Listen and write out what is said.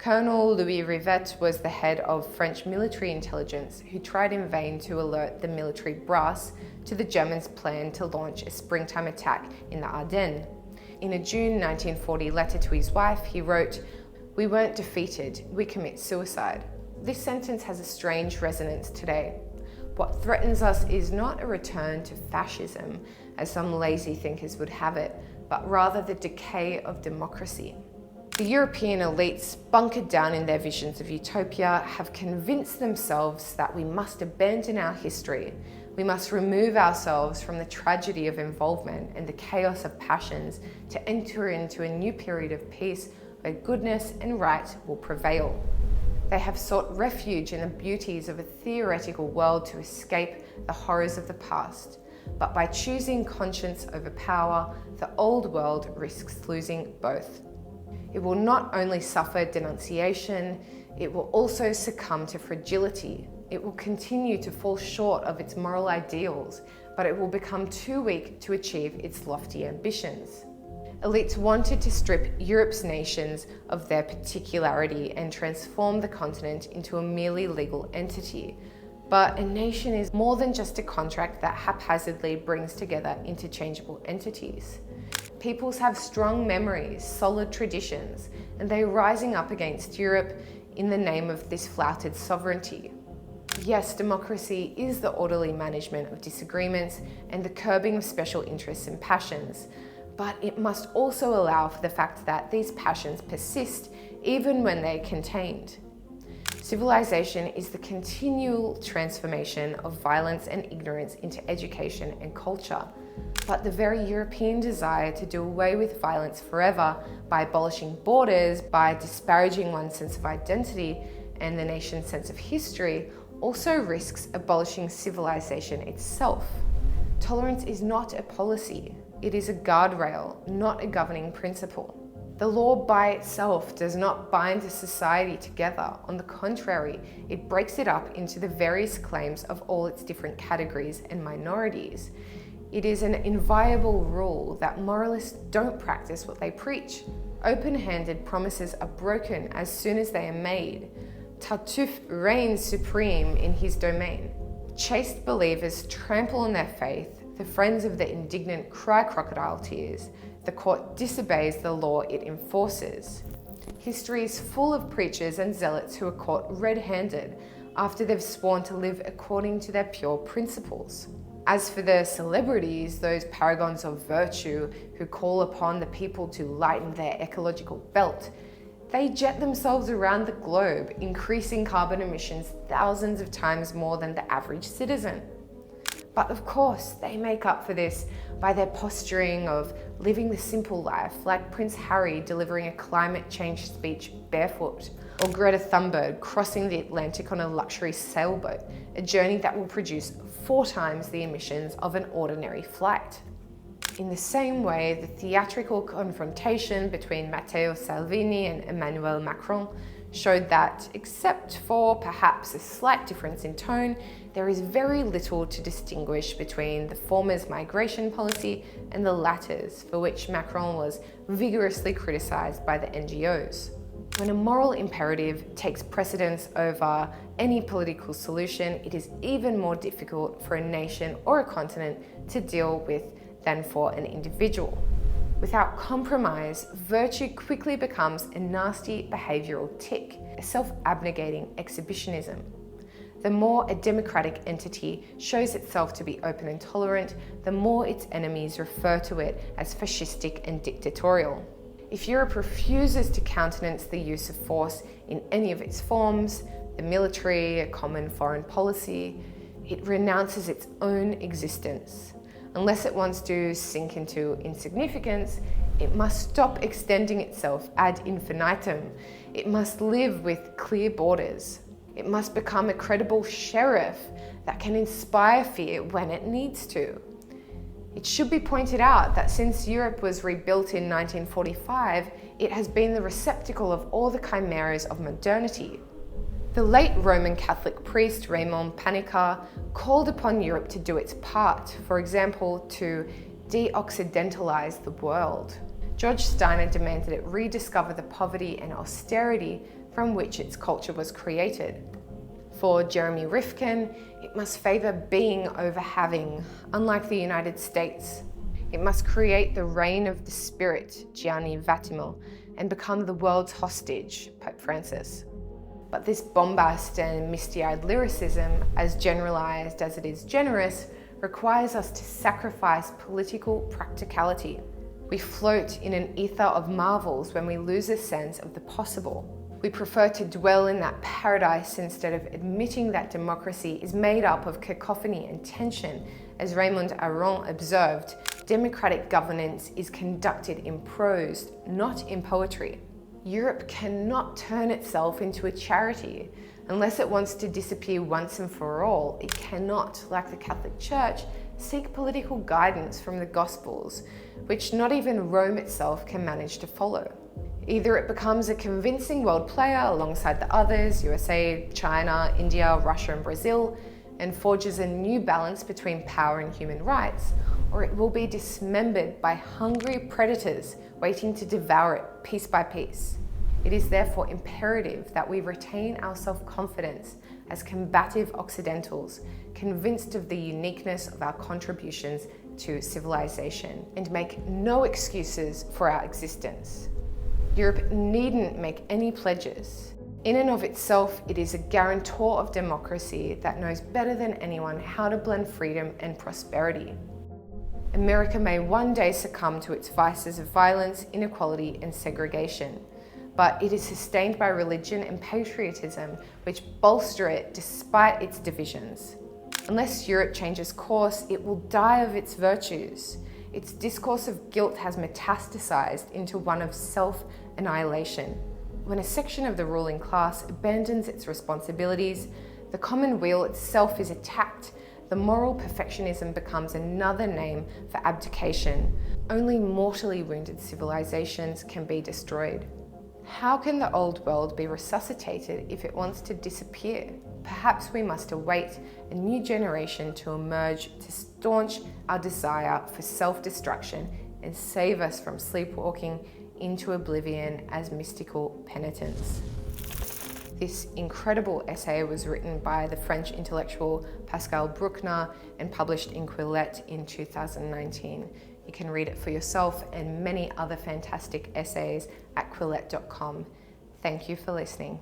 Colonel Lou Rivet was the head of French military intelligence who tried in vain to alert the military brass to the Germans' plan to launch a springtime attack in the Ardennes. In a June 1940 letter to his wife, he wrote, "We weren't defeated, we commit suicide." This sentence has a strange resonance today. What threatens us is not a return to fascism, as some lazy thinkers would have it, but rather the decay of democracy. The European elites, bunkered down in their visions of utopia, have convinced themselves that we must abandon our history. We must remove ourselves from the tragedy of involvement and the chaos of passions to enter into a new period of peace where goodness and right will prevail. They have sought refuge in the beauties of a theoretical world to escape the horrors of the past. But by choosing conscience over power, the old world risks losing both. It will not only suffer denunciation, it will also succumb to fragility. It will continue to fall short of its moral ideals, but it will become too weak to achieve its lofty ambitions. Elites wanted to strip Europe's nations of their particularity and transform the continent into a merely legal entity. But a nation is more than just a contract that haphazardly brings together interchangeable entities. Peoples have strong memories, solid traditions, and they are rising up against Europe in the name of this flouted sovereignty. Yes, democracy is the orderly management of disagreements and the curbing of special interests and passions, but it must also allow for the fact that these passions persist even when they're contained. Civilization is the continual transformation of violence and ignorance into education and culture. But the very European desire to do away with violence forever by abolishing borders, by disparaging one's sense of identity and the nation's sense of history, also risks abolishing civilization itself. Tolerance is not a policy, it is a guardrail, not a governing principle. The law by itself does not bind a society together. On the contrary, it breaks it up into the various claims of all its different categories and minorities. It is an inviolable rule that moralists don't practice what they preach. Open-handed promises are broken as soon as they are made. Tartuffe reigns supreme in his domain. Chaste believers trample on their faith. The friends of the indignant cry crocodile tears. The court disobeys the law it enforces. History is full of preachers and zealots who are caught red-handed after they've sworn to live according to their pure principles. As for the celebrities, those paragons of virtue who call upon the people to lighten their ecological belt, they jet themselves around the globe, increasing carbon emissions thousands of times more than the average citizen. But of course, they make up for this by their posturing of living the simple life, like Prince Harry delivering a climate change speech barefoot, or Greta Thunberg crossing the Atlantic on a luxury sailboat, a journey that will produce 4 times the emissions of an ordinary flight. In the same way, the theatrical confrontation between Matteo Salvini and Emmanuel Macron showed that, except for perhaps a slight difference in tone, there is very little to distinguish between the former's migration policy and the latter's, for which Macron was vigorously criticised by the NGOs. When a moral imperative takes precedence over any political solution, it is even more difficult for a nation or a continent to deal with than for an individual. Without compromise, virtue quickly becomes a nasty behavioural tic, a self-abnegating exhibitionism. The more a democratic entity shows itself to be open and tolerant, the more its enemies refer to it as fascistic and dictatorial. If Europe refuses to countenance the use of force in any of its forms, the military, a common foreign policy, it renounces its own existence. Unless it wants to sink into insignificance, it must stop extending itself ad infinitum. It must live with clear borders. It must become a credible sheriff that can inspire fear when it needs to. It should be pointed out that since Europe was rebuilt in 1945, it has been the receptacle of all the chimeras of modernity. The late Roman Catholic priest Raymond Panica called upon Europe to do its part, for example, to de-occidentalize the world. George Steiner demanded it rediscover the poverty and austerity from which its culture was created. For Jeremy Rifkin, it must favor being over having, unlike the United States. It must create the reign of the spirit, Gianni Vattimo, and become the world's hostage, Pope Francis. But this bombast and misty-eyed lyricism, as generalized as it is generous, requires us to sacrifice political practicality. We float in an ether of marvels when we lose a sense of the possible. We prefer to dwell in that paradise instead of admitting that democracy is made up of cacophony and tension. As Raymond Aron observed, democratic governance is conducted in prose, not in poetry. Europe cannot turn itself into a charity. Unless it wants to disappear once and for all, it cannot, like the Catholic Church, seek political guidance from the Gospels, which not even Rome itself can manage to follow. Either it becomes a convincing world player alongside the others, USA, China, India, Russia, and Brazil, and forges a new balance between power and human rights, or it will be dismembered by hungry predators waiting to devour it piece by piece. It is therefore imperative that we retain our self-confidence as combative Occidentals, convinced of the uniqueness of our contributions to civilization, and make no excuses for our existence. Europe needn't make any pledges. In and of itself, it is a guarantor of democracy that knows better than anyone how to blend freedom and prosperity. America may one day succumb to its vices of violence, inequality, and segregation, but it is sustained by religion and patriotism, which bolster it despite its divisions. Unless Europe changes course, it will die of its virtues. Its discourse of guilt has metastasized into one of self-annihilation. When a section of the ruling class abandons its responsibilities, the common weal itself is attacked. The moral perfectionism becomes another name for abdication. Only mortally wounded civilizations can be destroyed. How can the old world be resuscitated if it wants to disappear? Perhaps we must await a new generation to emerge to staunch our desire for self-destruction and save us from sleepwalking into oblivion as mystical penitents. This incredible essay was written by the French intellectual Pascal Bruckner and published in Quillette in 2019. You can read it for yourself and many other fantastic essays at quillette.com. Thank you for listening.